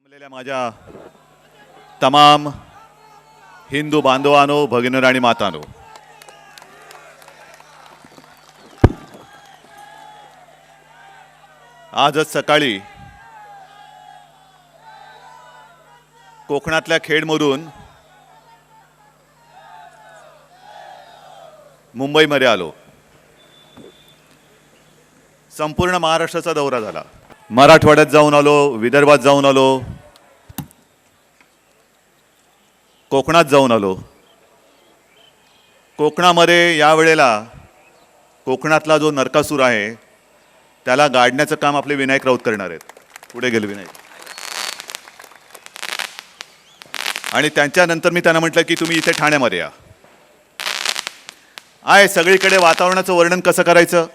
जमलेल्या माझ्या तमाम हिंदू बांधवांनो, भगिनींनो आणि मातांनो, आजच सकाळी कोकणातल्या खेडमधून मुंबईमध्ये आलो. संपूर्ण महाराष्ट्राचा दौरा झाला. मराठवाड्यात जाऊन आलो, विदर्भात जाऊन आलो, कोकणात जाऊन आलो. कोकणामध्ये यावेळेला कोकणातला जो नरकासूर आहे त्याला गाडण्याचं काम आपले विनायक राऊत करणार आहेत. पुढे गेले विनायक. आणि त्यांच्यानंतर मी त्यांना म्हटलं की तुम्ही इथे ठाण्यामध्ये या. आहे सगळीकडे वातावरणाचं वर्णन कसं करायचं.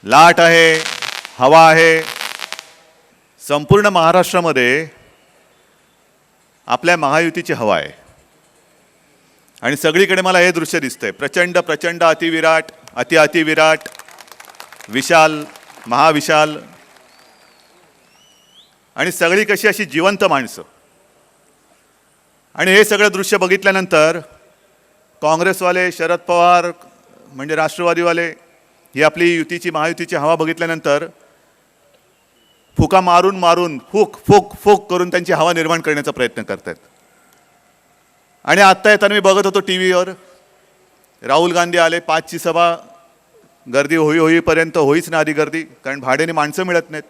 लाट आहे, हवा आहे. संपूर्ण महाराष्ट्रामध्ये आपल्या महायुतीची हवा आहे आणि सगळीकडे मला हे दृश्य दिसतंय. प्रचंड प्रचंड, अतिविराट, अतिविराट, विशाल, महाविशाल आणि सगळी कशी अशी जिवंत माणसं. आणि हे सगळं दृश्य बघितल्यानंतर काँग्रेसवाले, शरद पवार म्हणजे राष्ट्रवादीवाले, ही आपली युतीची महायुतीची हवा बघितल्यानंतर फुका मारून मारून फूक फूक फूक करून त्यांची हवा निर्माण करण्याचा प्रयत्न करतात. आणि आत्ता येताना मी बघत होतो टी व्हीवर, राहुल गांधी आले. 5ची सभा, गर्दी होईपर्यंत होईच ना आधी गर्दी, कारण भाड्याने माणसं मिळत नाहीत,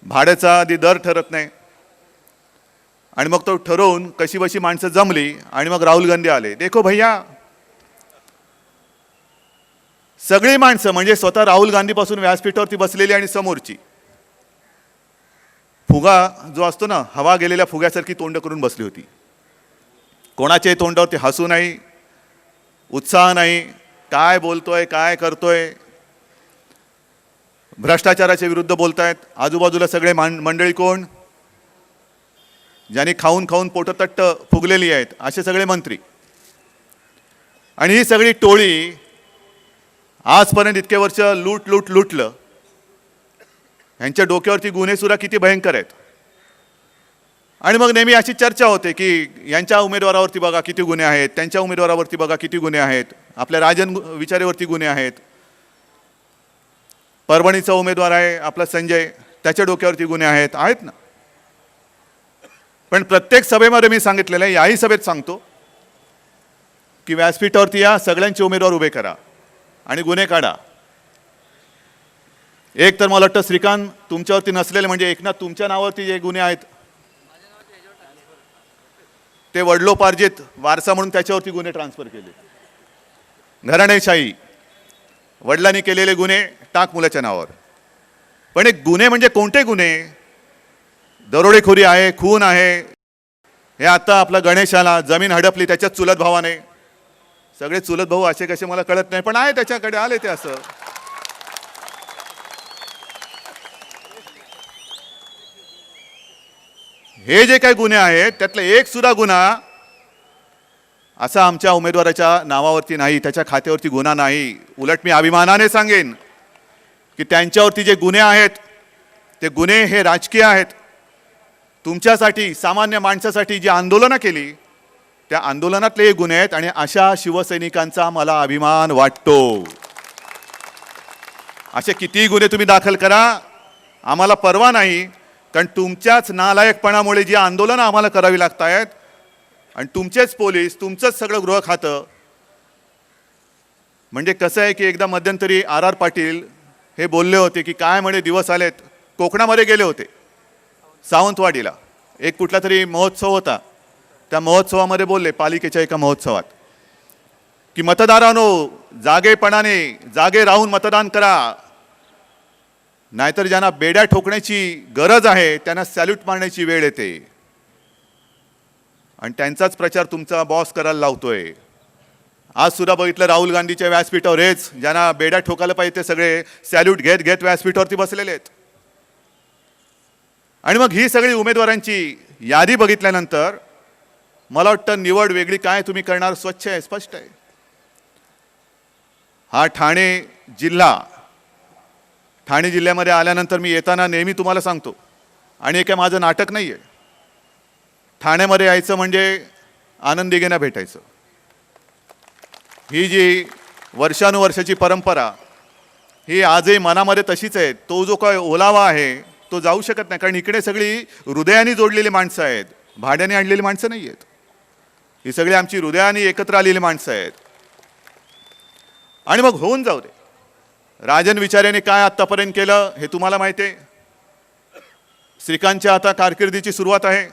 भाड्याचा आधी दर ठरत नाही. आणि मग तो ठरवून कशी बशी माणसं जमली आणि मग राहुल गांधी आले. देखो भैया, सगळी माणसं म्हणजे स्वतः राहुल गांधीपासून व्यासपीठावरती बसलेली आणि समोरची फुगा जो असतो ना, हवा गेलेल्या फुग्यासारखी तोंड करून बसली होती. कोणाच्याही तोंडावरती हसू नाही, उत्साह नाही. काय बोलतोय, काय करतोय, भ्रष्टाचाराच्या विरुद्ध बोलतायत. आजूबाजूला सगळे मंडळी कोण, ज्यांनी खाऊन खाऊन पोटतट्ट फुगलेली आहेत, असे सगळे मंत्री. आणि ही सगळी टोळी आजपर्यंत इतके वर्ष लुटलं. यांच्या डोक्यावरती गुन्हे सुद्धा किती भयंकर आहेत. आणि मग नेहमी अशी चर्चा होते की यांच्या उमेदवारावरती बघा किती गुन्हे आहेत, त्यांच्या उमेदवारावरती बघा किती गुन्हे आहेत, आपल्या राजन विचारेवरती गुन्हे आहेत. परभणीचा उमेदवार आहे आपला संजय, त्याच्या डोक्यावरती गुन्हे आहेत ना. पण प्रत्येक सभेमध्ये मी सांगितलेलं आहे, याही सभेत सांगतो की व्यासपीठावरती या, सगळ्यांचे उमेदवार उभे करा आणि गुन्हे काढा. एक तर मला वाटतं श्रीकांत तुमच्यावरती नसलेले, म्हणजे एकनाथ तुमच्या नावावरती जे गुन्हे आहेत ते वडलोपार्जित वारसा म्हणून त्याच्यावरती गुन्हे ट्रान्सफर केले. घराणेशाही, वडिलांनी केलेले गुन्हे टाक मुलाच्या नावावर. पण एक गुन्हे म्हणजे कोणते गुन्हे, दरोडेखोरी आहे, खून आहे. हे आता आपला गणेशाला जमीन हडपली त्याच्यात चुलत भावाने. सगळे चुलत भाऊ असे कसे मला कळत नाही, पण आहे त्याच्याकडे आले ते असं. हे जे काही गुन्हे आहेत त्यातला एक सुद्धा गुन्हा असा आमच्या उमेदवाराच्या नावावरती नाही, त्याच्या खात्यावरती गुन्हा नाही. उलट मी अभिमानाने सांगेन की त्यांच्यावरती जे गुन्हे आहेत ते गुन्हे हे राजकीय आहेत. तुमच्यासाठी, सामान्य माणसासाठी जी आंदोलनं केली त्या आंदोलनातले गुन्हे आहेत. आणि अशा शिवसैनिकांचा मला अभिमान वाटतो. असे कितीही गुन्हे तुम्ही दाखल करा, आम्हाला परवा नाही. कारण तुमच्याच नालायकपणामुळे जी आंदोलनं आम्हाला करावी लागत आहेत आणि तुमचेच पोलीस, तुमचंच सगळं गृह खातं. म्हणजे कसं आहे की एकदा मध्यंतरी RR पाटील हे बोलले होते की काय म्हणे दिवस आलेत. कोकणामध्ये गेले होते, सावंतवाडीला एक कुठला तरी महोत्सव होता. त्या महोत्सवामध्ये बोलले, पालिकेच्या एका महोत्सवात, की मतदारांनो जागेपणाने जागे राहून मतदान करा, नाहीतर ज्यांना बेड्या ठोकण्याची गरज आहे त्यांना सॅल्यूट मारण्याची वेळ येते. आणि त्यांचाच प्रचार तुमचा बॉस करायला लावतोय. आज सुद्धा बघितलं राहुल गांधीच्या व्यासपीठावर हेच, ज्यांना बेड्या ठोकायला पाहिजे ते सगळे सॅल्यूट घेत घेत व्यासपीठावरती बसलेले आहेत. आणि मग ही सगळी उमेदवारांची यादी बघितल्यानंतर मला वाटतं निवड वेगळी काय तुम्ही करणार स्वच्छ आहे, स्पष्ट आहे. हा ठाणे जिल्हा, ठाणे जिल्ह्यामध्ये आल्यानंतर मी येताना नेहमी तुम्हाला सांगतो आणि हे काय माझं नाटक नाही आहे. ठाण्यामध्ये यायचं म्हणजे आनंदीगेंना भेटायचं. ही जी वर्षानुवर्षाची परंपरा ही आजही मनामध्ये तशीच आहे. तो जो काय ओलावा आहे तो जाऊ शकत नाही, कारण इकडे सगळी हृदयाने जोडलेली माणसं आहेत, भाड्याने आणलेली माणसं नाही आहेत. ही सगळी आमची हृदयाने एकत्र आलेली माणसं आहेत. आणि मग होऊन जाऊ दे. राजन विचारेने काय आत्तापर्यंत केलं हे तुम्हाला माहिती आहे. श्रीकांतच्या आता कारकिर्दीची सुरुवात आहे.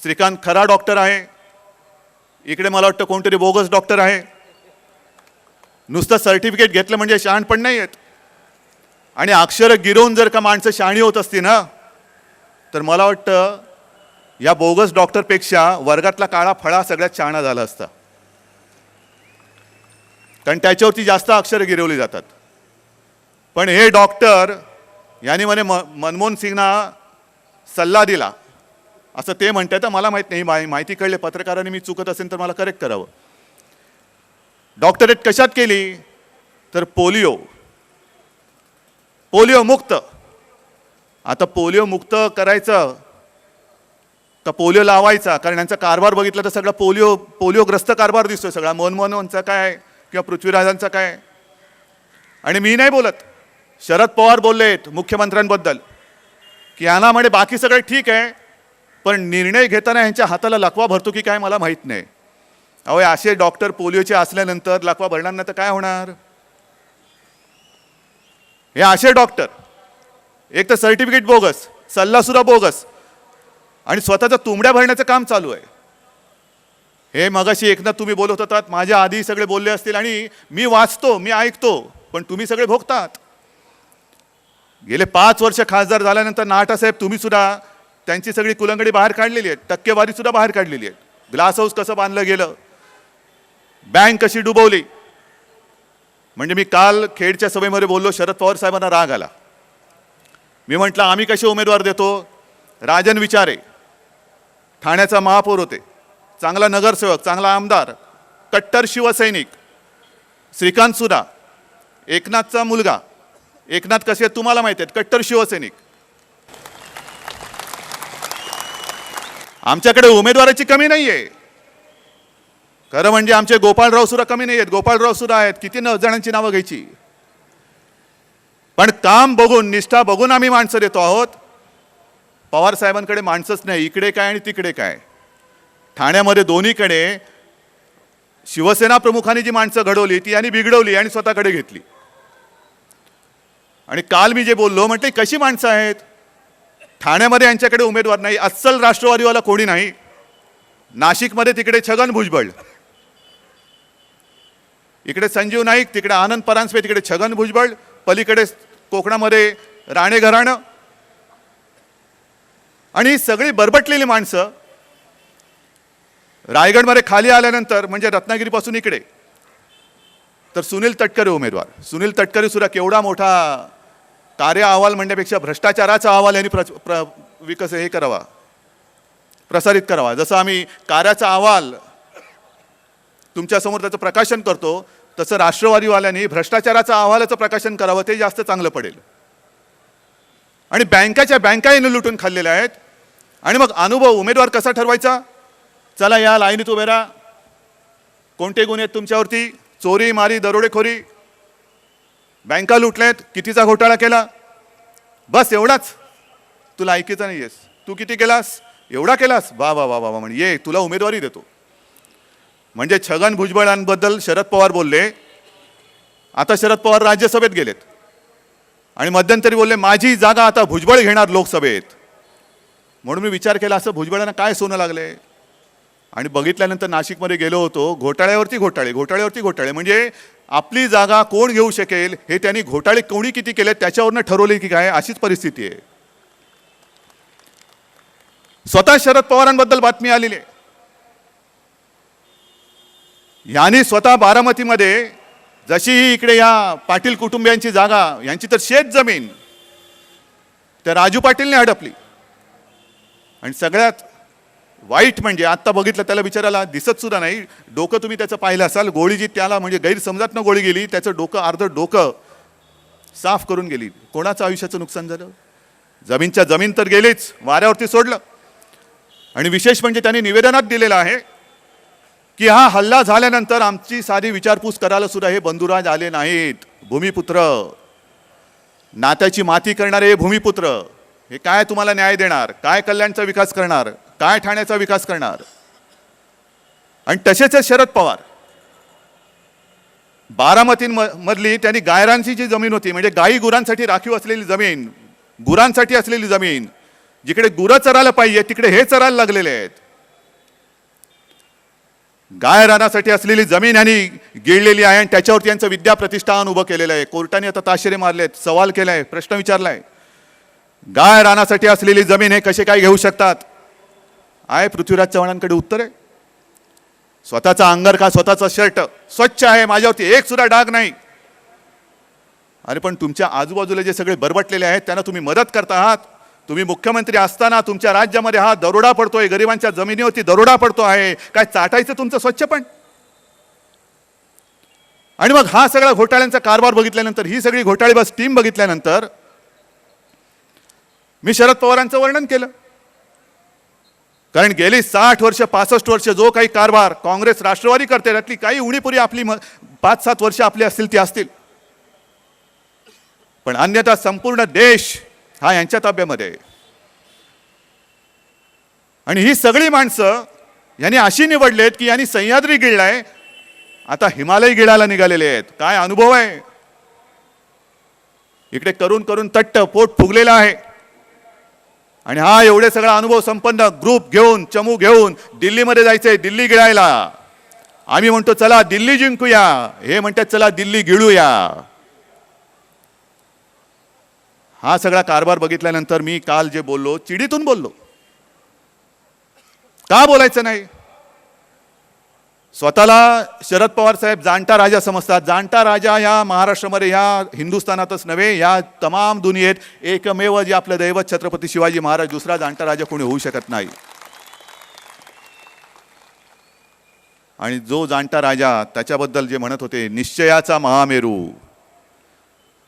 श्रीकांत खरा डॉक्टर आहे. इकडे मला वाटतं कोणतरी बोगस डॉक्टर आहे. नुसतं सर्टिफिकेट घेतलं म्हणजे शहाणपण नाही आहेत. आणि अक्षरं गिरवून जर का माणसं शहाणी होत असती ना, तर मला वाटतं या बोगस डॉक्टरपेक्षा वर्गातला काळा फळा सगळ्यात शहाणा झाला असता, कारण त्याच्यावरती जास्त अक्षरं गिरवली जातात. पण हे डॉक्टर यांनी म्हणे मनमोहन सिंगना सल्ला दिला असं ते म्हणतात. तर मला माहीत नाही, माहिती कळले पत्रकारांनी, मी चुकत असेल तर मला करेक्ट करावं. डॉक्टरेट कशात केली तर पोलिओ मुक्त. आता पोलिओ मुक्त करायचं का पोलिओ लावायचा, कारण यांचा कारभार बघितला तर सगळा पोलिओग्रस्त कारभार दिसतोय सगळा. मनमोहनचा काय किंवा पृथ्वीराजांचा काय. आणि मी नाही बोलत, शरद पवार बोललेत मुख्यमंत्र्यांबद्दल की यांना म्हणे बाकी सगळे ठीक आहे, पण निर्णय घेताना यांच्या हाताला लकवा भरतो की काय मला माहीत नाही. अहो असे डॉक्टर पोलिओचे असल्यानंतर लकवा भरणार नाही तर काय होणार. हे असे डॉक्टर एक तर सर्टिफिकेट बोगस, सल्लासुद्धा बोगस, आणि स्वतःचा तुंबड्या भरण्याचं काम चालू आहे. हे मगाशी एकनाथ तुम्ही बोलत होतात, माझ्या आधी सगळे बोलले असतील आणि मी वाचतो, मी ऐकतो, पण तुम्ही सगळे भोगतात. गेले 5 वर्ष खासदार झाल्यानंतर नाटासाहेब तुम्ही सुद्धा त्यांची सगळी कुलंगडी बाहेर काढलेली आहे, टक्केवारी सुद्धा बाहेर काढलेली आहे. ग्लास हाऊस कसं बांधलं गेलं, बँक कशी डुबवली. म्हणजे मी काल खेडच्या सभेमध्ये बोललो, शरद पवार साहेबांना राग आला. मी म्हटलं आम्ही कसे उमेदवार देतो. राजन विचारे ठाण्याचा महापौर होते, चांगला नगरसेवक, चांगला आमदार, कट्टर शिवसैनिक. श्रीकांत सुद्धा एकनाथचा मुलगा. एकनाथ कसे आहेत तुम्हाला माहिती आहेत, कट्टर शिवसैनिक. आमच्याकडे उमेदवाराची कमी नाही आहे. खरं म्हणजे आमचे गोपाळराव सुद्धा कमी नाही आहेत. गोपाळराव सुद्धा आहेत. किती जणांची नावं घ्यायची. पण काम बघून, निष्ठा बघून आम्ही माणसं देतो आहोत. पवार साहेबांकडे माणसंच नाही, इकडे काय आणि तिकडे काय. ठाण्यामध्ये दोन्हीकडे शिवसेना प्रमुखांनी जी माणसं घडवली ती यांनी बिघडवली आणि स्वतःकडे घेतली. आणि काल मी जे बोललो म्हटलं कशी माणसं आहेत. ठाण्यामध्ये यांच्याकडे उमेदवार नाही, अस्सल राष्ट्रवादीवाला कोणी नाही. नाशिकमध्ये तिकडे छगन भुजबळ, इकडे संजीव नाईक, तिकडे आनंद परांजपे, तिकडे छगन भुजबळ, पलीकडे कोकणामध्ये राणे घराणं. आणि सगळी बरबटलेली माणसं. रायगडमध्ये खाली आल्यानंतर म्हणजे रत्नागिरीपासून इकडे तर सुनील तटकरे उमेदवार. सुनील तटकरे सुद्धा केवढा मोठा कार्य अहवाल म्हणण्यापेक्षा भ्रष्टाचाराचा अहवाल यांनी प्रसारित करावा. जसं आम्ही कार्याचा अहवाल तुमच्यासमोर त्याचं प्रकाशन करतो, तसं राष्ट्रवादीवाल्यांनी भ्रष्टाचाराचा अहवालाचं प्रकाशन करावं, ते जास्त चांगलं पडेल. आणि बँका यांनी लुटून खाल्लेल्या आहेत. आणि मग अनुभव उमेदवार कसा ठरवायचा. चला या लाईनीत उभे राहा, कोणते गुन्हे आहेत तुमच्यावरती, चोरी मारी दरोडेखोरी, बँका लुटल्यात, कितीचा घोटाळा केला, बस एवढाच. तुला ऐकायचं नाही आहेस, तू किती केलास, एवढा केलास, वा वा वा वा म्हणजे ये तुला उमेदवारी देतो. म्हणजे छगन भुजबळांबद्दल शरद पवार बोलले. आता शरद पवार राज्यसभेत गेलेत आणि मध्यंतरी बोलले माझी जागा आता भुजबळ घेणार लोकसभेत. म्हणून मी विचार केला असं भुजबळांना काय सोनं लागले. आणि बघितल्यानंतर नाशिकमध्ये गेलो होतो, घोटाळ्यावरती घोटाळे. म्हणजे आपली जागा कोण घेऊ शकेल हे त्यांनी घोटाळे कोणी किती केले त्याच्यावरनं ठरवले की काय, अशीच परिस्थिती आहे. स्वतः शरद पवारांबद्दल बातमी आलेली आहे. यांनी स्वतः बारामतीमध्ये जशी इकडे या पाटील कुटुंबियांची जागा, यांची तर शेत जमीन त्या राजू पाटीलने हडपली. आणि सगळ्यात वाईट म्हणजे आत्ता बघितलं त्याला बिचाराला दिसत सुद्धा नाही. डोकं तुम्ही त्याचं पाहिलं असाल, गोळी जी त्याला म्हणजे गैरसमजात गोळी गेली, त्याचं डोकं अर्ध डोकं साफ करून गेली. कोणाचं आयुष्याचं नुकसान झालं. जमीनच्या जमीन तर गेलीच, वाऱ्यावरती सोडलं. आणि विशेष म्हणजे त्यांनी निवेदनात दिलेलं आहे की हा हल्ला झाल्यानंतर आमची साधी विचारपूस करायला सुद्धा हे बंधुराज आले नाहीत. भूमिपुत्र, नात्याची माती करणारे हे भूमिपुत्र, हे काय तुम्हाला न्याय देणार, काय कल्याणचा विकास करणार, काय ठाण्याचा विकास करणार. आणि तसेच शरद पवार, बारामती मधली त्यांनी गायरांची जी जमीन होती, म्हणजे गाई गुरांसाठी राखीव असलेली जमीन, गुरांसाठी असलेली जमीन, जिकडे गुरं चरायला पाहिजे तिकडे हे चरायला लागलेले आहेत. गाय रानासाठी असलेली जमीन यांनी गिळलेली आहे आणि त्याच्यावरती यांचं विद्या प्रतिष्ठान उभं केलेलं आहे. कोर्टाने आता ताशेरे मारलेत, सवाल केलाय, प्रश्न विचारलाय. गाय रानासाठी असलेली जमीन हे कसे काय घेऊ शकतात? आहे पृथ्वीराज चव्हाणांकडे उत्तर आहे. स्वतःचा अंगर का स्वतःचा शर्ट स्वच्छ आहे, माझ्यावरती एक सुद्धा डाग नाही. अरे पण तुमच्या आजूबाजूला जे सगळे बरबटलेले आहेत त्यांना तुम्ही मदत करता आहात. तुम्ही मुख्यमंत्री असताना तुमच्या राज्यामध्ये हा दरोडा पडतोय, गरिबांच्या जमिनीवरती दरोडा पडतो आहे. काय चाटायचं तुमचं स्वच्छ पण? आणि मग हा सगळा घोटाळ्यांचा कारभार बघितल्यानंतर, ही सगळी घोटाळेबाज टीम बघितल्यानंतर मी शरद पवारांचं वर्णन केलं. कारण गेली 60 वर्ष 65 वर्ष जो काही कारभार काँग्रेस राष्ट्रवादी करते, त्यातली काही उणीपुरी आपली 5-7 वर्ष आपली असतील ती असतील, पण अन्यथा संपूर्ण देश हा यांच्या ताब्यामध्ये आहे. आणि ही सगळी माणसं यांनी अशी निवडलेत की यांनी सह्याद्री गिळलाय, आता हिमालय गिळायला निघालेले आहेत. काय अनुभव आहे! इकडे करून करून तट्ट पोट फुगलेलं आहे. आणि हा एवढे सगळा अनुभव संपन्न ग्रुप घेऊन, चमू घेऊन दिल्लीमध्ये जायचंय, दिल्ली गिळायला. आम्ही म्हणतो चला दिल्ली जिंकूया, हे म्हणतात चला दिल्ली गिळूया. हा सगळा कारभार बघितल्यानंतर मी काल जे बोललो, चिडीतून बोललो. का बोलायचं नाही? स्वतःला शरद पवार साहेब जाणता राजा समजतात. जाणता राजा या महाराष्ट्रामध्ये, या हिंदुस्थानातच नव्हे, या तमाम दुनियेत एकमेव जे आपलं दैवत छत्रपती शिवाजी महाराज, दुसरा जाणता राजा कोणी होऊ शकत नाही. आणि जो जाणता राजा त्याच्याबद्दल जे म्हणत होते निश्चयाचा महामेरू,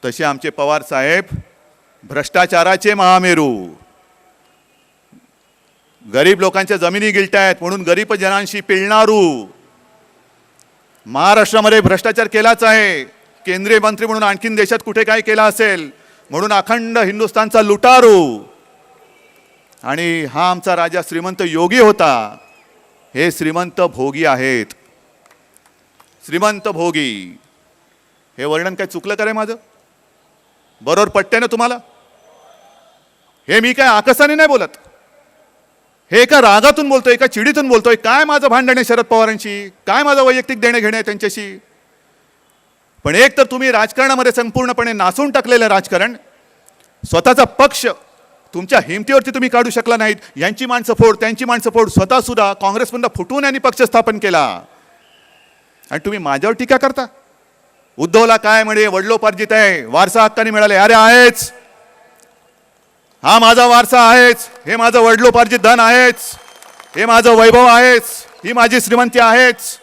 तसे आमचे पवार साहेब भ्रष्टाचाराचे महामेरू. गरीब लोकांच्या जमिनी गिळतायत म्हणून गरीब जनांशी पिळणारू. महाराष्ट्रामध्ये भ्रष्टाचार केलाच आहे, केंद्रीय मंत्री म्हणून आणखीन देशात कुठे काय केला असेल म्हणून अखंड हिंदुस्थानचा लुटारू. आणि हा आमचा राजा श्रीमंत योगी होता, हे श्रीमंत भोगी आहेत. श्रीमंत भोगी, हे वर्णन काय चुकलं का रे माझं? बरोबर पटतंय ना तुम्हाला? हे मी काय आकसाने नाही बोलत, हे एका रागातून बोलतोय, एका चिडीतून बोलतोय. काय माझं भांडण आहे शरद पवारांशी, काय माझं वैयक्तिक देणं घेणं आहे त्यांच्याशी? पण एक तर तुम्ही राजकारणामध्ये संपूर्णपणे नासून टाकलेलं राजकारण, स्वतःचा पक्ष तुमच्या हिमतीवरती तुम्ही काढू शकला नाहीत. यांची माणसं फोड, त्यांची माणसं फोड, स्वतः सुद्धा काँग्रेसमधून फुटून यांनी पक्ष स्थापन केला. आणि तुम्ही माझ्यावर टीका करता. उद्धवला काय म्हणे वडलोपार्जित आहे, वारसा हक्काने मिळाले. अरे आहेच, हा माझा वारसा आहेच, हे माझं वडलोपार्जित धन आहेच, हे माझं वैभव आहेच, ही माझी श्रीमंती आहेच.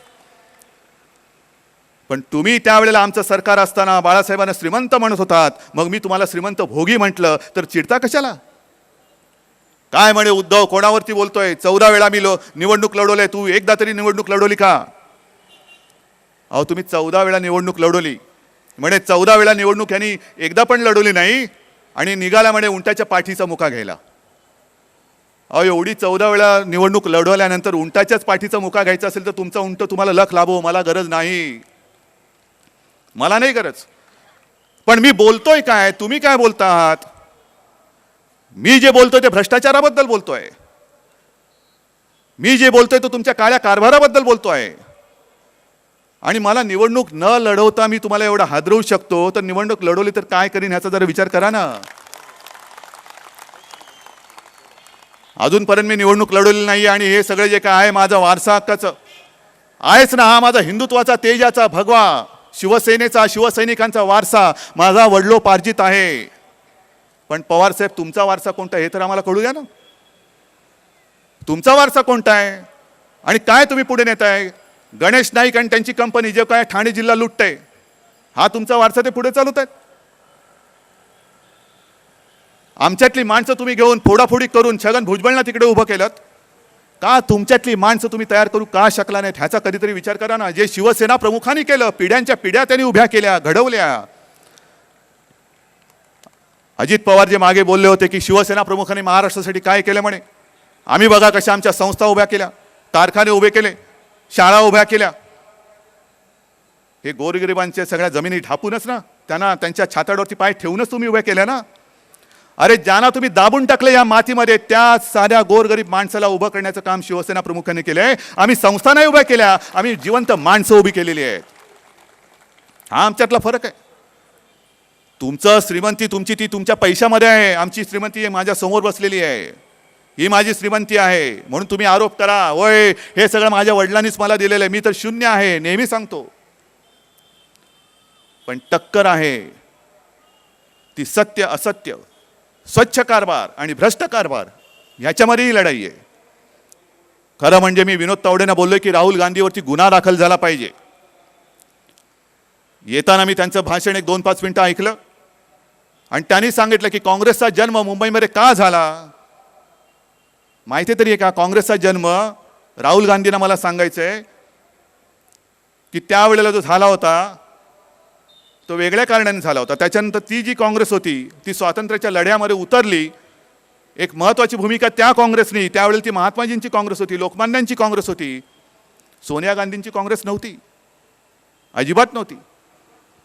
पण तुम्ही त्यावेळेला आमचं सरकार असताना बाळासाहेबांना श्रीमंत म्हणत होतात, मग मी तुम्हाला श्रीमंत भोगी म्हटलं तर चिडता कशाला? काय म्हणे उद्धव कोणावरती बोलतोय? 14 वेळा मी निवडणूक लढवले, तू एकदा तरी निवडणूक लढवली का? अहो तुम्ही 14 वेळा निवडणूक लढवली म्हणे, 14 वेळा निवडणूक यांनी एकदा पण लढवली नाही आणि निघाला म्हणे उंटाच्या पाठीचा मुका घ्यायला. अहो एवढी 14 वेळा निवडणूक लढवल्यानंतर उंटाच्याच पाठीचा मुका घ्यायचा असेल तर तुमचा उंट तुम्हाला लख लाभो, मला गरज नाही, मला नाही गरज. पण मी बोलतोय काय, तुम्ही काय बोलता आहात? मी जे बोलतोय ते भ्रष्टाचाराबद्दल बोलतोय, मी जे बोलतोय तो तुमच्या काळ्या कारभाराबद्दल बोलतोय. आणि मला निवडणूक न लढवता मी तुम्हाला एवढा हादरवू शकतो, तर निवडणूक लढवली तर काय करीन ह्याचा जरा विचार करा ना. अजूनपर्यंत मी निवडणूक लढवली नाही आणि हे सगळे जे काय आहे माझा वारसा हक्काचं आहेच ना, हा माझा हिंदुत्वाचा, तेजाचा, भगवा शिवसेनेचा, शिवसैनिकांचा वारसा माझा वडलोपार्जित आहे. पण पवार साहेब तुमचा वारसा कोणता हे तर आम्हाला कळू द्या ना. तुमचा वारसा कोणता आहे आणि काय तुम्ही पुढे नेताय? गणेश नाईक आणि त्यांची कंपनी जे काय ठाणे जिल्हा लुटते, हा तुमचा वारसा ते पुढे चालवत आहेत. आमच्यातली माणसं तुम्ही घेऊन फोडाफोडी करून छगन भुजबळना तिकडे उभं केलं का? तुमच्यातली माणसं तुम्ही तयार करू का शकला नाहीत ह्याचा कधीतरी विचार करा ना. जे शिवसेना प्रमुखांनी केलं, पिढ्यांच्या पिढ्या त्यांनी उभ्या केल्या, घडवल्या. अजित पवार जे मागे बोलले होते की शिवसेना प्रमुखांनी महाराष्ट्रासाठी काय केलं म्हणे, आम्ही बघा कशा आमच्या संस्था उभ्या केल्या, कारखाने उभे केले, शाळा उभ्या केल्या. हे गोरगरिबांच्या सगळ्या जमिनी ढापूनच ना, त्यांना त्यांच्या छाताडावरती पाय ठेवूनच तुम्ही उभ्या केल्या ना. अरे ज्यांना तुम्ही दाबून टाकले या मातीमध्ये, त्या साध्या गोरगरीब माणसाला उभं करण्याचं काम शिवसेना प्रमुखांनी केलंय. आम्ही संस्था नाही उभ्या केल्या, आम्ही जिवंत माणसं उभी केलेली आहेत. हा आमच्यातला फरक आहे. तुमचं श्रीमंती तुमची ती तुमच्या पैशामध्ये आहे, आमची श्रीमंती माझ्या समोर बसलेली आहे. ही माझी श्रीमंती आहे म्हणून तुम्ही आरोप करा, होय हे सगळं माझ्या वडिलांनीच मला दिलेलं आहे, मी तर शून्य आहे नेहमी सांगतो. पण टक्कर आहे ती सत्य असत्य, स्वच्छ कारभार आणि भ्रष्ट कारभार ह्याच्यामध्ये ही लढाई आहे. खरं म्हणजे मी विनोद तावडेंना बोललोय की राहुल गांधीवरती गुन्हा दाखल झाला पाहिजे. येताना मी त्यांचं भाषण 1-2-5 मिनिटं ऐकलं आणि त्यांनी सांगितलं की काँग्रेसचा जन्म मुंबईमध्ये का झाला माहिती तरी आहे का? काँग्रेसचा जन्म राहुल गांधींना मला सांगायचंय की त्यावेळेला जो झाला होता तो वेगळ्या कारणाने झाला होता. त्याच्यानंतर ती जी काँग्रेस होती ती स्वातंत्र्याच्या लढ्यामध्ये उतरली. एक महत्त्वाची भूमिका त्या काँग्रेसनी, त्यावेळेला ती महात्माजींची काँग्रेस होती, लोकमान्यांची काँग्रेस होती, सोनिया गांधींची काँग्रेस नव्हती, अजिबात नव्हती.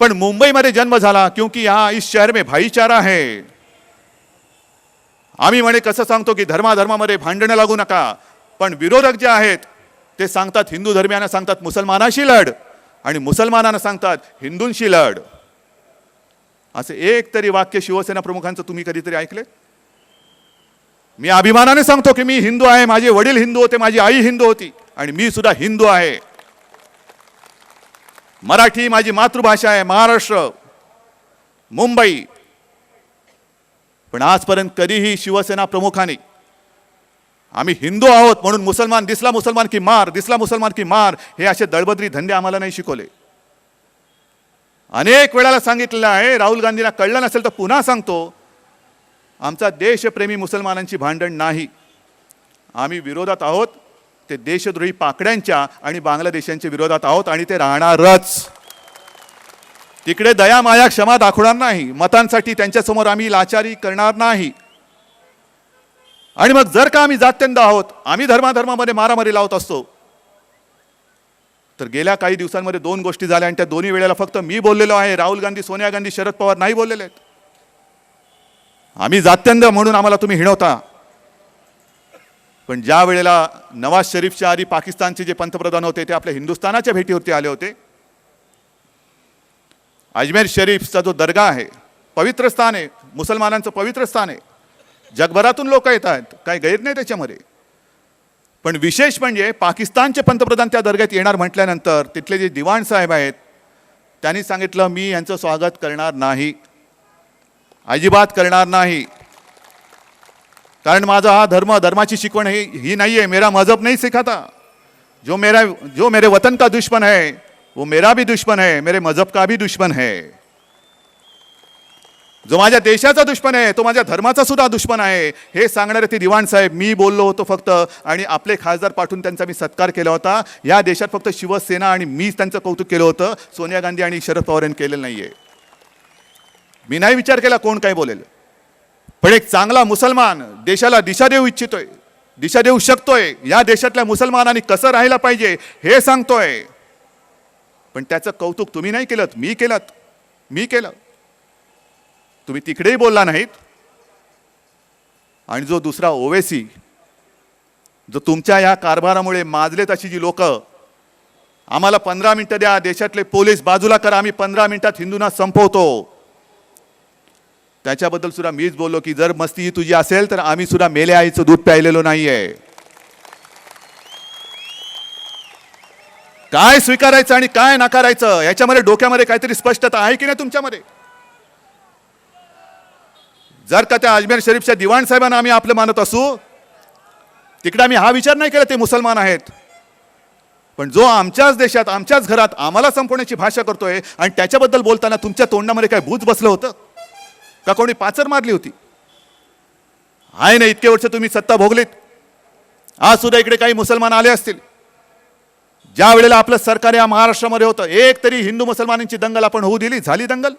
पण मुंबईमध्ये जन्म झाला क्योंकि यहाँ इस शहर में भाईचारा है. आम्ही म्हणे कसं सांगतो की धर्माधर्मामध्ये भांडणं लागू नका, पण विरोधक जे आहेत ते सांगतात, हिंदू धर्मियांना सांगतात मुसलमानाशी लढ आणि मुसलमानांना सांगतात हिंदूंशी लढ. असे एक तरी वाक्य शिवसेना प्रमुखांचं तुम्ही कधीतरी ऐकले? मी अभिमानाने सांगतो की मी हिंदू आहे, माझे वडील हिंदू होते, माझी आई हिंदू होती आणि मी सुद्धा हिंदू आहे. मराठी माझी मातृभाषा आहे, महाराष्ट्र, मुंबई. पण आजपर्यंत कधीही शिवसेना प्रमुखांनी आम्ही हिंदू आहोत म्हणून मुसलमान दिसला मुसलमान की मार, दिसला मुसलमान की मार, हे असे दळबद्री धंदे आम्हाला नाही शिकवले. अनेक वेळाला सांगितलेलं आहे, राहुल गांधींना कळलं नसेल तर पुन्हा सांगतो, आमचा देशप्रेमी मुसलमानांची भांडण नाही. आम्ही विरोधात आहोत ते देशद्रोही पाकड्यांच्या आणि बांगलादेशांच्या विरोधात आहोत आणि ते राहणारच. तिकडे दया माया क्षमा दाखवणार नाही. मतांसाठी त्यांच्यासमोर आम्ही लाचारी करणार नाही. आणि मग जर का आम्ही जात्यंध आहोत, आम्ही धर्माधर्मामध्ये मारामारी लावत असतो, तर गेल्या काही दिवसांमध्ये 2 गोष्टी झाल्या आणि त्या दोन्ही वेळेला फक्त मी बोललेलो आहे. राहुल गांधी, सोनिया गांधी, शरद पवार नाही बोललेले आहेत. आम्ही जात्यंध म्हणून आम्हाला तुम्ही हिणवता. पण ज्या वेळेला नवाज शरीफच्या आधी पाकिस्तानचे जे पंतप्रधान होते ते आपल्या हिंदुस्थानाच्या भेटीवरती आले होते. अजमेर शरीफचा जो दर्गा आहे, पवित्र स्थान आहे, मुसलमानांचं पवित्र स्थान आहे, जगभरातून लोक येतात, काही गैर नाही त्याच्यामध्ये. पण विशेष म्हणजे पाकिस्तानचे पंतप्रधान त्या दर्ग्यात येणार म्हटल्यानंतर तिथले जे दिवाण साहेब आहेत त्यांनी सांगितलं मी यांचं स्वागत करणार नाही, अजिबात करणार नाही. कारण माझा हा धर्म, धर्माची शिकवण ही नाही आहे. मेरा मजहब नहीं सिखाता. जो मेरे वतन का दुश्मन है वो मेरा भी दुश्मन है, मेरे मजहब का भी दुश्मन है. जो माझ्या देशाचा दुश्मन आहे तो माझ्या धर्माचा सुद्धा दुश्मन आहे, हे सांगणारे ते दिवाण साहेब. मी बोललो होतो फक्त आणि आपले खासदार पाठवून त्यांचा मी सत्कार केला होता. या देशात फक्त शिवसेना आणि मीच त्यांचं कौतुक केलं होतं, सोनिया गांधी आणि शरद पवार यांनी केलेलं नाहीये. मी नाही विचार केला कोण काय बोलेल. पण एक चांगला मुसलमान देशाला दिशा देऊ इच्छितोय, दिशा देऊ शकतोय, या देशातल्या मुसलमानांनी कसं राहायला पाहिजे हे सांगतोय. पण त्याचं कौतुक तुम्ही नाही केलं, मी केलं. तुम्ही तिकडेही बोलला नाहीत. आणि जो दुसरा ओवेसी, जो तुमच्या या कारभारामुळे माजलेत अशी जी लोक, आम्हाला 15 मिनिटं द्या, देशातले पोलीस बाजूला करा, आम्ही 15 मिनिटात हिंदूंना संपवतो, त्याच्याबद्दल सुद्धा मीच बोललो की जर मस्ती तुझी असेल तर आम्ही सुद्धा मेले आईचं दूध प्यायलेलो नाहीये. काय स्वीकारायचं आणि काय नाकारायचं याच्यामध्ये डोक्यामध्ये काहीतरी स्पष्टता आहे की नाही तुमच्यामध्ये? जर का त्या अजमेर शरीफच्या दिवाण साहेबांना आम्ही आपलं मानत असू, तिकडे आम्ही हा विचार नाही केला ते मुसलमान आहेत. पण जो आमच्याच देशात, आमच्याच घरात आम्हाला संपवण्याची भाषा करतोय आणि त्याच्याबद्दल बोलताना तुमच्या तोंडामध्ये काय भूत बसलं होतं का? कोणी पाचर मारली होती? आहे ना, इतके वर्ष तुम्ही सत्ता भोगलीत. आज सुद्धा इकडे काही मुसलमान आले असतील. ज्या वेळेला आपलं सरकार या महाराष्ट्रामध्ये होतं, एक तरी हिंदू मुसलमानांची दंगल आपण होऊ दिली? झाली दंगल?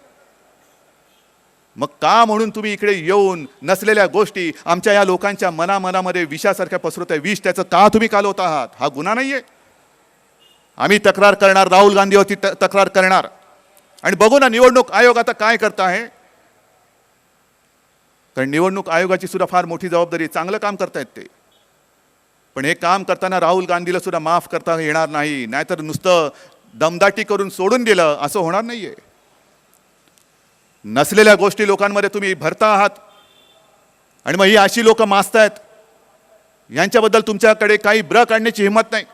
मग का म्हणून तुम्ही इकडे येऊन नसलेल्या गोष्टी आमच्या या लोकांच्या मनामध्ये विषासारख्या पसरवत आहे? विष त्याचं का तुम्ही कालवत आहात? हा गुन्हा नाहीये? आम्ही तक्रार करणार, राहुल गांधीवरती तक्रार करणार. आणि बघू ना निवडणूक आयोग आता काय करत आहे. कारण निवडणूक आयोगाची सुद्धा फार मोठी जबाबदारी, चांगलं काम करतायत ते. पण हे काम करताना राहुल गांधीला सुद्धा माफ करता येणार नाही. नाहीतर नुसतं दमदाटी करून सोडून दिलं असं होणार नाहीये. नसलेल्या गोष्टी लोकांमध्ये तुम्ही भरता आहात आणि मग ही अशी लोक माजतायत, यांच्याबद्दल तुमच्याकडे काही ब्र काढण्याची हिंमत नाही.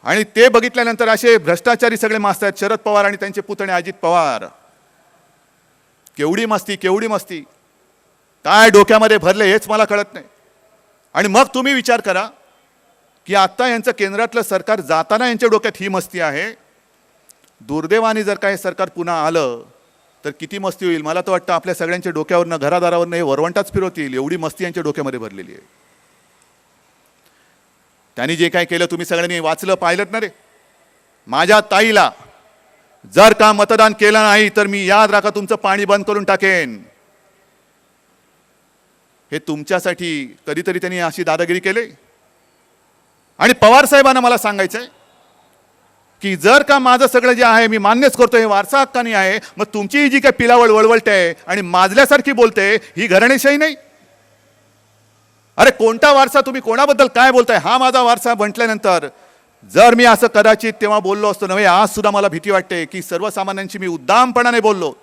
आणि ते बघितल्यानंतर असे भ्रष्टाचारी सगळे माजतायत. शरद पवार आणि त्यांचे पुतणे अजित पवार. केवढी मस्ती, केवढी मस्ती, काय डोक्यामध्ये भरले हेच मला कळत नाही. आणि मग तुम्ही विचार करा की आता यांचं केंद्रातलं सरकार जाताना यांच्या डोक्यात ही मस्ती आहे. दुर्दैवाने जर काय सरकार पुन्हा आलं तर किती मस्ती होईल. मला तर वाटतं आपल्या सगळ्यांच्या डोक्यावरनं, घरादारावरनं हे वरवंटाच फिरवतील, एवढी मस्ती यांच्या डोक्यामध्ये भरलेली आहे. त्यांनी जे काय केलं तुम्ही सगळ्यांनी वाचलं, पाहिलं ना रे. माझ्या ताईला जर का मतदान केलं नाही तर मी याद राखा तुमचं पाणी बंद करून टाकेन. हे तुमच्यासाठी कधीतरी त्यांनी अशी दादागिरी केली. आणि पवार साहेबांना मला सांगायचंय की जर का माझं सगळं जे आहे मी मान्यच करतो, हे वारसा हक्काने आहे, मग तुमची जी काय पिलावळ वळवळते आणि माजल्यासारखी बोलते ही घराणेशाही नाही. अरे कोणता वारसा, तुम्ही कोणाबद्दल काय बोलताय? हा माझा वारसा म्हटल्यानंतर जर मी असं कदाचित तेव्हा बोललो असतो नव्हे, आज सुद्धा मला भीती वाटते की सर्वसामान्यांची मी उद्दामपणाने बोललो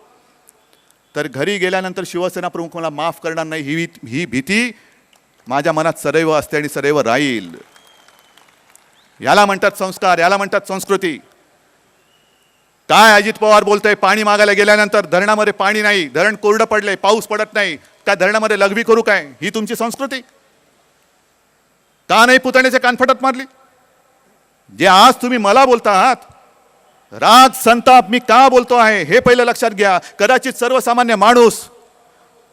तर घरी गेल्यानंतर शिवसेना प्रमुख मला माफ करणार नाही, ही भीती माझ्या मनात सदैव असते आणि सदैव राहील. याला म्हणतात संस्कार, याला म्हणतात संस्कृती. काय अजित पवार बोलतोय, पाणी मागायला गेल्यानंतर धरणामध्ये पाणी नाही, धरण कोरडं पडले, पाऊस पडत नाही, काय धरणामध्ये लघवी करू काय? ही तुमची संस्कृती? का नाही पुतण्याचे कानफटात मारली? जे आज तुम्ही मला बोलता आहात, राग संताप मी का बोलतो आहे हे पहिलं लक्षात घ्या. कदाचित सर्वसामान्य माणूस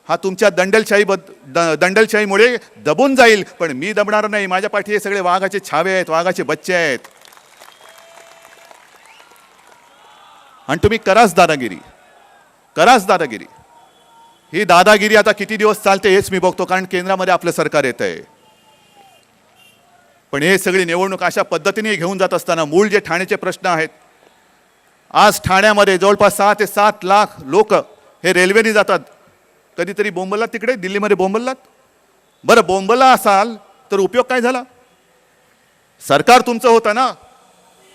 हा तुमच्या दंडलशाहीमुळे दबून जाईल, पण मी दबणार नाही. माझ्या पाठी हे सगळे वाघाचे छावे आहेत, वाघाचे बच्चे आहेत. आणि तुम्ही कराच दादागिरी, कराच दादागिरी. ही दादागिरी आता किती दिवस चालते हेच मी बघतो, कारण केंद्रामध्ये आपलं सरकार येत आहे. पण हे सगळी निवडणूक अशा पद्धतीने घेऊन जात असताना मूळ जे ठाण्याचे प्रश्न आहेत, आज ठाण्यामध्ये जवळपास 6 ते 7 लाख लोक हे रेल्वेने जातात. कधीतरी बोंबललात तिकडे दिल्लीमध्ये? बोंबललात? बरं बोंबलला असाल तर उपयोग काय झाला? सरकार तुमचं होतं ना,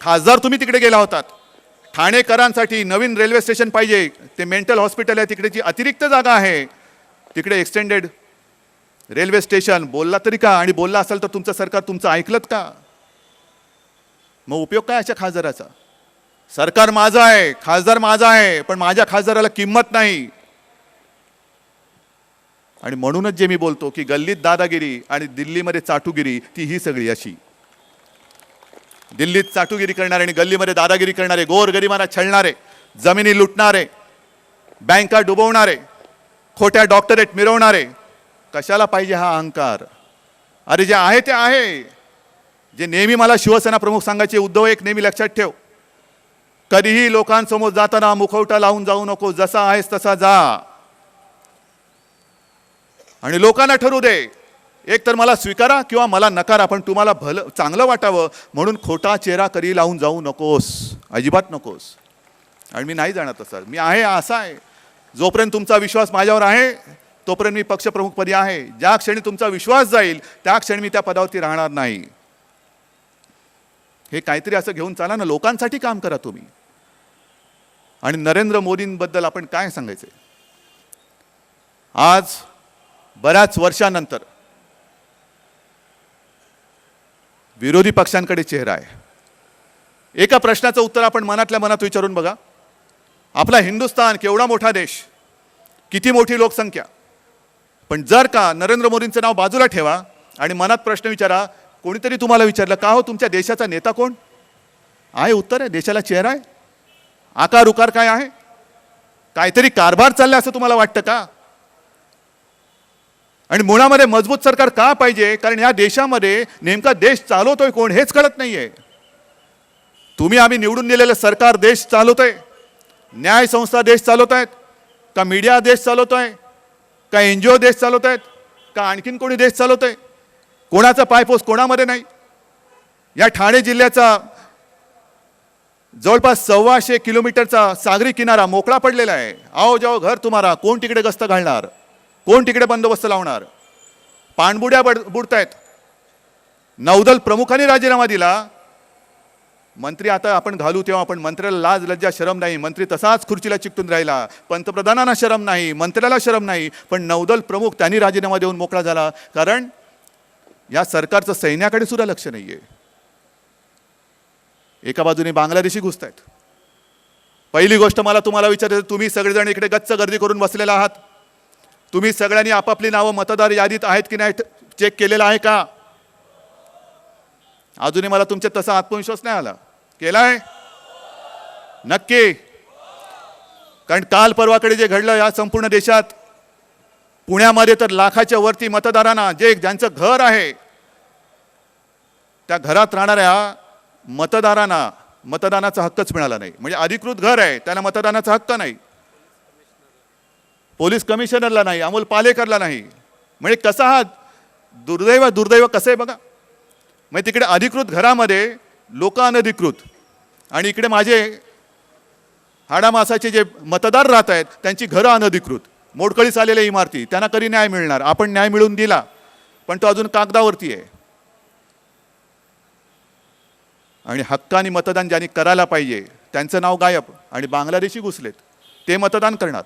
खासदार तुम्ही तिकडे गेला होतात. ठाणेकरांसाठी नवीन रेल्वे स्टेशन पाहिजे, ते मेंटल हॉस्पिटल आहे तिकडे, जी अतिरिक्त जागा आहे तिकडे एक्सटेंडेड रेल्वे स्टेशन. बोलला तरी का? आणि बोलला असेल तर तुमचं सरकार तुमचं ऐकलत का? मग उपयोग काय अशा खासदाराचा? सरकार माझं आहे, खासदार माझा आहे, पण माझ्या खासदाराला किंमत नाही. आणि म्हणूनच जे मी बोलतो की गल्लीत दादागिरी आणि दिल्लीमध्ये चाटुगिरी, ती ही सगळी अशी. दिल्लीत चाटुगिरी करणारे आणि गल्लीमध्ये दादागिरी करणारे, गोरगरिबांना छळणारे, जमिनी लुटणारे, बँका डुबवणारे, खोट्या डॉक्टरेट मिरवणारे, कशाला पाहिजे हा अहंकार? अरे जे आहे ते आहे. जे नेहमी मला शिवसेना प्रमुख सांगायचे, उद्धव एक नेहमी लक्षात ठेव, कधीही लोकांसमोर जाताना मुखवटा लावून जाऊ नको, जसा आहेस तसा जा. आणि लोकांना ठरवू दे, एक तर मला स्वीकारा किंवा मला नकारा, पण तुम्हाला भलं चांगलं वाटावं म्हणून खोटा चेहरा करी लावून जाऊ नकोस, अजिबात नकोस. आणि मी नाही जाणार तसं. मी आहे असा आहे. जोपर्यंत तुमचा विश्वास माझ्यावर आहे तोपर्यंत मी पक्षप्रमुखपदी आहे. ज्या क्षणी तुमचा विश्वास जाईल त्या क्षणी मी त्या पदावरती राहणार नाही. हे काहीतरी असं घेऊन चाला ना, लोकांसाठी काम करा तुम्ही. आणि नरेंद्र मोदींबद्दल आपण काय सांगायचं? आज बऱ्याच वर्षानंतर विरोधी पक्षांकडे चेहरा आहे. एका प्रश्नाचं उत्तर आपण मनातल्या मनात विचारून बघा. आपला हिंदुस्थान केवढा मोठा देश, किती मोठी लोकसंख्या, पण जर का नरेंद्र मोदींचं नाव बाजूला ठेवा आणि मनात प्रश्न विचारा, कोणीतरी तुम्हाला विचारलं का हो तुमच्या देशाचा नेता कोण आहे? उत्तर आहे देशाला चेहरा आहे. आकार उकार काय आहे? काहीतरी कारभार चाललाय असं तुम्हाला वाटतं का? आणि मुळामध्ये मजबूत सरकार का पाहिजे? कारण या देशामध्ये नेमका देश चालवतोय कोण हेच कळत नाहीये. तुम्ही आम्ही निवडून दिलेलं सरकार देश चालवतंय, न्याय संस्था देश चालवत आहेत का, मीडिया देश चालवतोय का, NGO देश चालवत आहेत का, आणखीन कोणी देश चालवतंय? कोणाचा पायपोस कोणामध्ये नाही. या ठाणे जिल्ह्याचा जवळपास 125 किलोमीटरचा सागरी किनारा मोकळा पडलेला आहे. आओ जाओ घर तुम्हारा. कोण तिकडे गस्त घालणार? कोण तिकडे बंदोबस्त लावणार? पाणबुड्या बुडतायत. नौदल प्रमुखांनी राजीनामा दिला. मंत्री आता आपण घालू तेव्हा आपण मंत्र्याला लाज लज्जा शरम नाही. मंत्री तसाच खुर्चीला चिकटून राहिला. पंतप्रधानांना शरम नाही, मंत्र्याला शरम नाही. पण नौदल प्रमुख त्यांनी राजीनामा देऊन मोकळा झाला. कारण या सरकारचं सैन्याकडे सुद्धा लक्ष नाहीये. एका बाजूने बांगलादेशी घुसतायत. पहिली गोष्ट मला तुम्हाला विचारायचं, तुम्ही सगळेजण इकडे गच्च गर्दी करून बसलेला आहात. तुम्ही सगळ्यांनी आपापली नावं मतदार यादीत आहेत की नाही चेक केलेलं आहे का? अजूनही मला तुमच्यात तसा आत्मविश्वास नाही आला. केलाय नक्की? कारण काल परवाकडे जे घडलं या संपूर्ण देशात, पुण्यामध्ये तर लाखाच्या वरती मतदारांना, ज्यांचं घर आहे त्या घरात राहणाऱ्या मतदारांना मतदानाचा हक्कच मिळाला नाही. म्हणजे अधिकृत घर आहे त्याला मतदानाचा हक्क नाही. पोलीस कमिशनरला नाही, अमोल पालेकरला नाही. म्हणजे कसा हा दुर्दैव कसं आहे बघा. म्हणजे तिकडे अधिकृत घरामध्ये लोक अनधिकृत, आणि इकडे माझे हाडामासाचे जे मतदार राहत आहेत त्यांची घरं अनधिकृत, मोडकळीस आलेल्या इमारती. त्यांना कधी न्याय मिळणार? आपण न्याय मिळवून दिला पण तो अजून कागदावरती आहे. आणि हक्काने मतदान ज्यांनी करायला पाहिजे त्यांचं नाव गायब, आणि बांगलादेशी घुसलेत. ते मतदान करणार.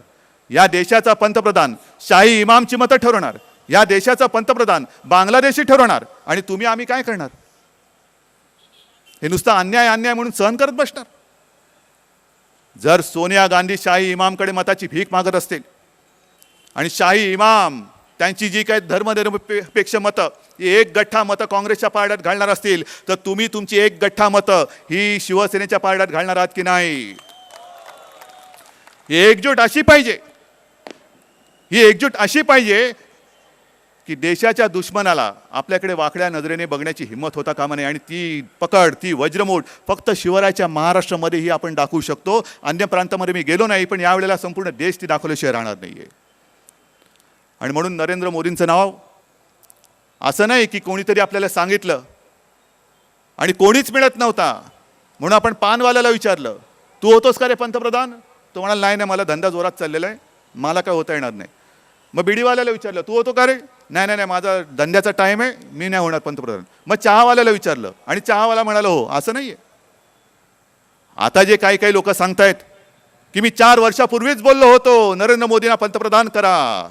या देशाचा पंतप्रधान शाही इमामची मतं ठरवणार. या देशाचा पंतप्रधान बांगलादेशी ठरवणार. आणि तुम्ही आम्ही काय करणार? हे नुसतं अन्याय म्हणून सहन करत बसणार? जर सोनिया गांधी शाही इमामकडे मताची भीक मागत असतील आणि शाही इमाम त्यांची जी काही धर्मनिरपेक्ष मतं, एक गठ्ठा मतं काँग्रेसच्या पारड्यात घालणार असतील, तर तुम्ही तुमची एक गठ्ठा मतं ही शिवसेनेच्या पारड्यात घालणार आहात की नाही? ही एकजूट अशी पाहिजे, ही एकजूट अशी पाहिजे की देशाच्या दुश्मनाला आपल्याकडे वाकड्या नजरेने बघण्याची हिंमत होता कामा नये. आणि ती पकड, ती वज्रमूठ फक्त शिवरायाच्या महाराष्ट्रामध्येही आपण दाखवू शकतो. अन्य प्रांतामध्ये मी गेलो नाही, पण यावेळेला संपूर्ण देश ती दाखवल्याशिवाय राहणार नाहीये. आणि म्हणून नरेंद्र मोदींचं नाव असं नाही की कोणीतरी आपल्याला सांगितलं आणि कोणीच मिळत नव्हता म्हणून आपण पानवाल्याला विचारलं, तू होतोस का रे पंतप्रधान? तो म्हणाला नाही नाही, मला धंदा जोरात चाललेला आहे, मला काय होता येणार नाही. मग बिडीवाल्याला विचारलं, तू होतो का रे? नाही नाही नाही, माझा धंद्याचा टाईम आहे, मी नाही होणार पंतप्रधान. मग चहावाल्याला विचारलं आणि चहावाला म्हणाला हो. असं नाहीये. आता जे काही लोक सांगतायत की मी 4 वर्षापूर्वीच बोललो होतो नरेंद्र मोदींना पंतप्रधान करा.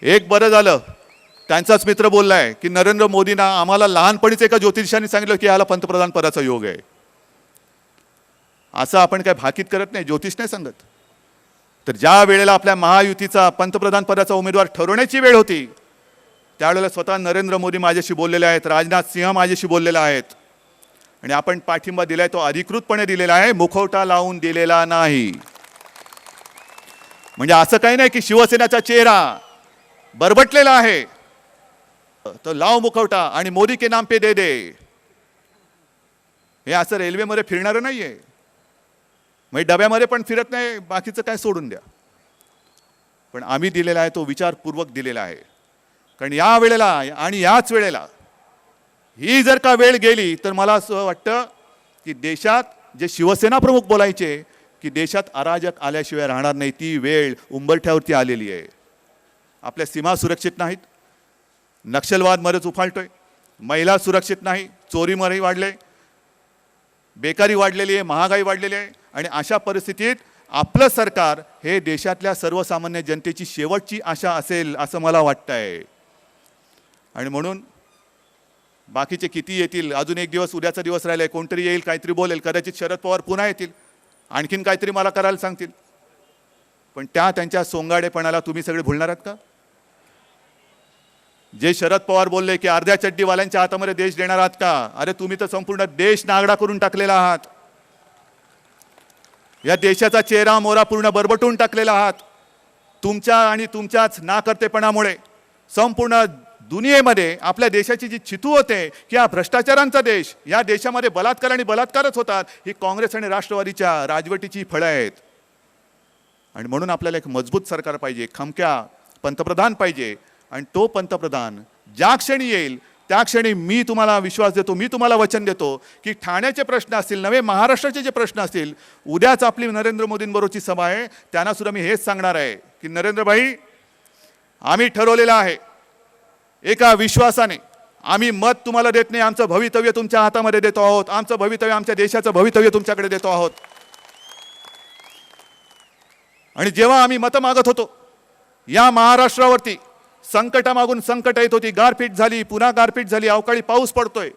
एक बरं झालं त्यांचाच मित्र बोललाय की नरेंद्र मोदींना आम्हाला लहानपणीच एका ज्योतिषाने सांगितलं की याला पंतप्रधान पदाचा योग आहे. असं आपण काय भाकीत करत नाही, ज्योतिष नाही सांगत. तर ज्या वेळेला आपल्या महायुतीचा पंतप्रधान पदाचा उमेदवार ठरवण्याची वेळ होती त्यावेळेला स्वतः नरेंद्र मोदी माझ्याशी बोललेले आहेत, राजनाथ सिंह माझ्याशी बोललेले आहेत. आणि आपण पाठिंबा दिलाय तो अधिकृतपणे दिलेला आहे, मुखवटा लावून दिलेला नाही. म्हणजे असं काही नाही की शिवसेनेचा चेहरा बरबटलेला आहे तो लाव मुखवटा आणि मोदी के नाम पे दे दे. हे असं रेल्वेमध्ये फिरणारं नाहीये. म्हणजे डब्यामध्ये पण फिरत नाही, बाकीचं काय सोडून द्या. पण आम्ही दिलेला आहे तो विचारपूर्वक दिलेला आहे. कारण या वेळेला आणि याच वेळेला ही जर का वेळ गेली तर मला असं वाटतं की देशात जे शिवसेना प्रमुख बोलायचे की देशात अराजक आल्याशिवाय राहणार नाही, ती वेळ उंबरठ्यावरती आलेली आहे. आपल्या सीमा सुरक्षित नाहीत, नक्षलवाद मध्येच उफाळतोय, महिला सुरक्षित नाही, चोरीमोरी वाढले, बेकारी वाढलेली आहे, महागाई वाढलेली आहे. आणि अशा परिस्थितीत आपलं सरकार हे देशातल्या सर्वसामान्य जनतेची शेवटची आशा असेल असं मला वाटतंय. आणि म्हणून बाकीचे किती येतील, अजून एक दिवस उद्याचा दिवस राहिलाय, कोणतरी येईल काहीतरी बोलेल, कदाचित शरद पवार पुन्हा येतील, आणखीन काहीतरी मला करायला सांगतील. पण त्यांच्या सोंगाडेपणाला तुम्ही सगळे भुलणार आहात का? जे शरद पवार बोलले की अर्ध्या चड्डीवाल्यांच्या हातामध्ये देश देणार आहात का? अरे तुम्ही तर संपूर्ण देश नागडा करून टाकलेला आहात. या देशाचा चेहरा मोहरा पूर्ण बरबटून टाकलेला आहात. तुमच्या आणि तुमच्याच नाकर्तेपणामुळे संपूर्ण दुनियेमध्ये आपल्या देशाची जी चितू होते की हा भ्रष्टाचारांचा देश, या देशामध्ये बलात्कार आणि बलात्कारच होतात, ही काँग्रेस आणि राष्ट्रवादीच्या राजवटीची फळं आहेत. आणि म्हणून आपल्याला एक मजबूत सरकार पाहिजे, खमक्या पंतप्रधान पाहिजे. आणि तो पंतप्रधान ज्या क्षणी येईल त्या क्षणी मी तुम्हाला विश्वास देतो, मी तुम्हाला वचन देतो की ठाण्याचे प्रश्न असतील, नवे महाराष्ट्राचे जे प्रश्न असतील, उद्याच आपली नरेंद्र मोदींबरोबरची सभा आहे, त्यांना सुद्धा मी हेच सांगणार आहे की नरेंद्र भाई, आम्ही ठरवलेलं आहे एका विश्वासाने, आम्ही मत तुम्हाला देत नाही, आमचं भवितव्य तुमच्या हातामध्ये देतो आहोत, आमचं भवितव्य, आमच्या देशाचं भवितव्य तुमच्याकडे देतो आहोत. आणि जेव्हा आम्ही मतं मागत होतो, या महाराष्ट्रावरती संकटामागून संकट येत होती, गारपीट झाली, पुन्हा गारपीट झाली, अवकाळी पाऊस पडतोय,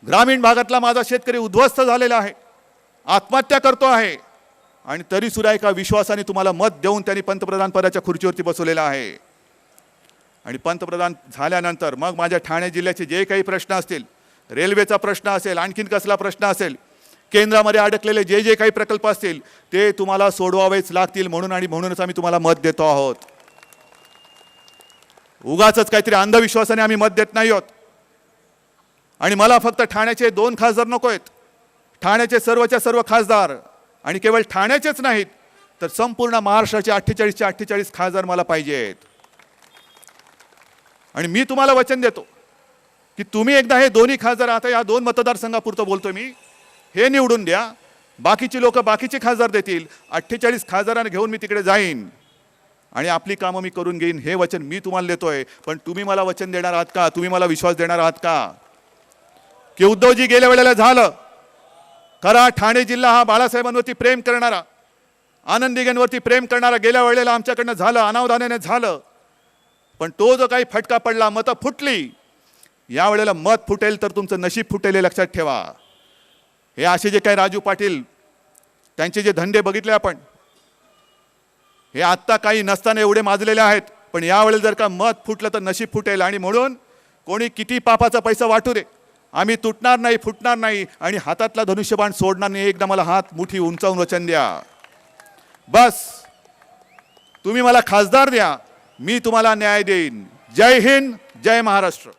ग्रामीण भागातला माझा शेतकरी उद्ध्वस्त झालेला आहे, आत्महत्या करतो आहे, आणि तरी सुद्धा एका विश्वासाने तुम्हाला मत देऊन त्यांनी पंतप्रधान पदाच्या खुर्चीवरती बसवलेला आहे. आणि पंतप्रधान झाल्यानंतर मग माझ्या ठाणे जिल्ह्याचे जे काही प्रश्न असतील, रेल्वेचा प्रश्न असेल, आणखीन कसला प्रश्न असेल, केंद्रामध्ये अडकलेले जे जे काही प्रकल्प असतील, ते तुम्हाला सोडवावेच लागतील. म्हणूनच आम्ही तुम्हाला मत देतो आहोत. उगाचच काहीतरी अंधविश्वासाने आम्ही मत देत नाही आहोत. आणि मला फक्त ठाण्याचे 2 खासदार नको आहेत, ठाण्याचे सर्वच्या सर्व खासदार, आणि केवळ ठाण्याचेच नाहीत तर संपूर्ण महाराष्ट्राचे 48चे 48 खासदार मला पाहिजेत. आणि मी तुम्हाला वचन देतो की तुम्ही एकदा हे दोन्ही खासदार, आता या 2 मतदारसंघापुरतं बोलतोय मी, हे निवडून द्या. बाकीची लोक बाकीचे खासदार देतील, 48 खासदारांना घेऊन मी तिकडे जाईन आणि आपली कामं मी करून घेईन. हे वचन मी तुम्हाला देतोय. पण तुम्ही मला वचन देणार आहात का? तुम्ही मला विश्वास देणार आहात का की उद्धवजी गेल्या वेळेला झालं खरा, ठाणे जिल्हा हा बाळासाहेबांवरती प्रेम करणारा, आनंद दिघेंवरती प्रेम करणारा गेल्या वेळेला आमच्याकडनं झालं, अनावधानाने झालं. पण तो जो काही फटका पडला, मतं फुटली, या वेळेला मत फुटेल तर तुमचं नशीब फुटेल हे लक्षात ठेवा. हे असे जे काही राजू पाटील, त्यांचे जे धंदे बघितले आपण, हे आत्ता काही नसताना एवढे माजलेले आहेत, पण यावेळेला जर का मत फुटलं तर नशीब फुटेल. आणि म्हणून कोणी किती पापाचा पैसा वाटू दे, आम्ही तुटणार नाही, फुटणार नाही आणि हातातला धनुष्यबाण सोडणार नाही. एकदा मला हात मुठी उंचावून वचन द्या. बस तुम्ही मला खासदार द्या, मी तुम्हाला न्याय देईन. जय हिंद, जय महाराष्ट्र.